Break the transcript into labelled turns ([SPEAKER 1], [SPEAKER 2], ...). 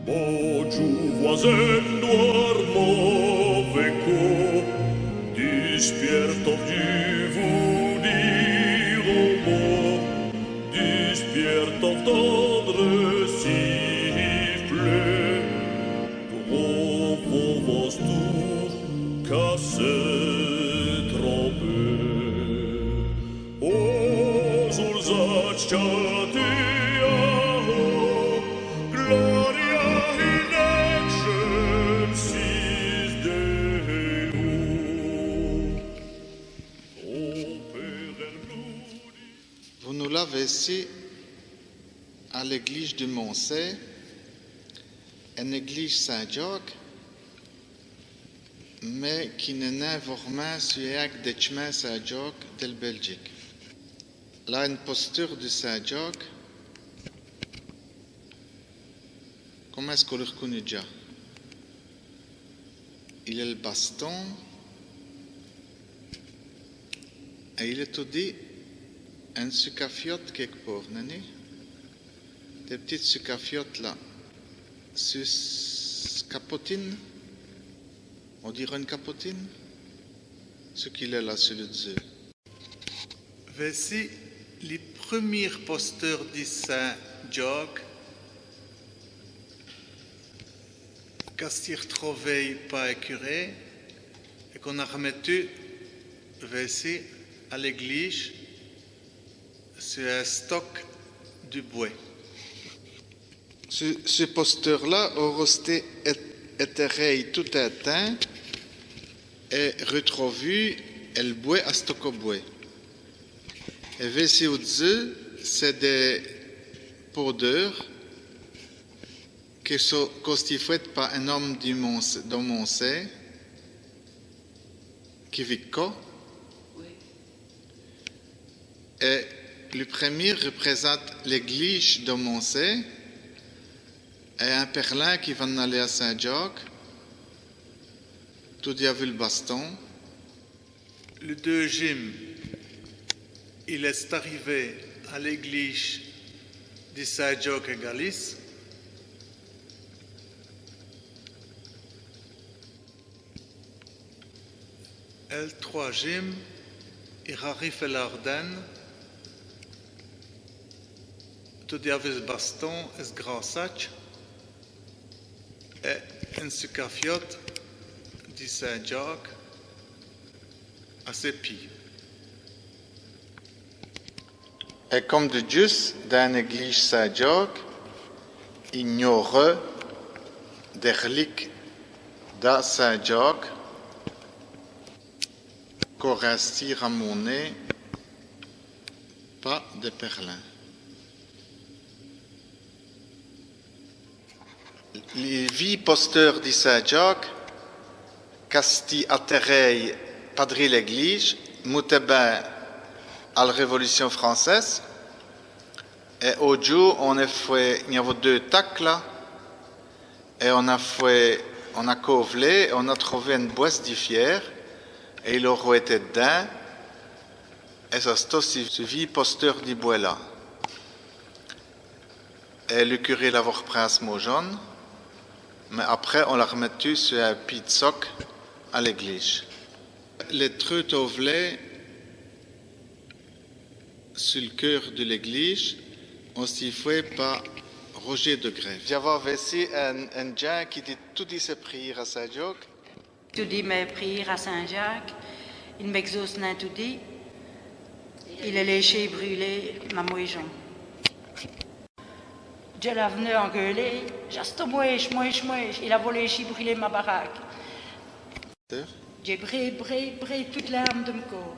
[SPEAKER 1] Oggi voisendo armoveco, dispierto di vudiro, dispierto tendre sifflet, trovo vos tour casse trompe. O zulzaciatia, gloria in excelsis Deo. O per gludi.
[SPEAKER 2] Vous nous l'avez ici à l'église de Moncey, une église Saint-Jacques, mais qui n'est vraiment sur de chemin Saint-Jacques de Belgique. Là, une posture de Saint-Jacques, comment est-ce qu'on le reconnaît déjà? Il a le baston et il est tout dit un sucafiote quelque part, n'est-ce pas? Des petites sucafiotes là, sus capotine, on dirait une capotine, ce qu'il est là sur le dessus. Voici les premiers posteurs de Saint-Jacques qu'on s'y retrouvait pas écuré et qu'on a remettu voici à l'église sur un stock du bois. Ce poster-là a resté éthéré tout éteint et retrouvé le bois à stock au bois. Et voici au-dessus, c'est des poudres qui sont constituées par un homme de Moncey qui vit quoi? Et le premier représente l'église de Moncey et un perlin qui va aller à Saint-Jacques. Tout y a vu le baston. Le deuxième, il est arrivé à l'église de Saint-Jacques et Galice. Et le troisième, il arrive à l'Ardenne. Tout y a vu le baston et le grand sac. Et un sucafiote de Saint-Jacques à ses pieds. Et comme de juste dans l'église Saint-Jacques, il y aurait des reliques de Saint-Jacques qu'on reste ramenées pas de perlins. Les vies posteurs de Saint-Jacques, casti atterré padri l'église, mouteben à la Révolution française. Et au jour, on a fait, il y avait 2 tacs là, et on a covelé, et on a trouvé une boisse de fier, et il aurait été dedans, et ça c'est aussi ce vieux posteur du bois là. Et le curé l'a repris à ce mot jaune, mais après on l'a remettu sur un pied de soc à l'église. Les trucs ovlés sur le cœur de l'église ont été faits par Roger de Grève. J'avais ici un gens qui dit tout dit ses prières à Saint-Jacques.
[SPEAKER 3] Tout dit mes prières à Saint-Jacques, il m'exauce n'a tout dit, il est léché brûlé ma mouijon. Dieu l'a venu engueuler, juste mouèche, il a volé léché brûlé ma baraque. J'ai bré toute l'âme de mon corps.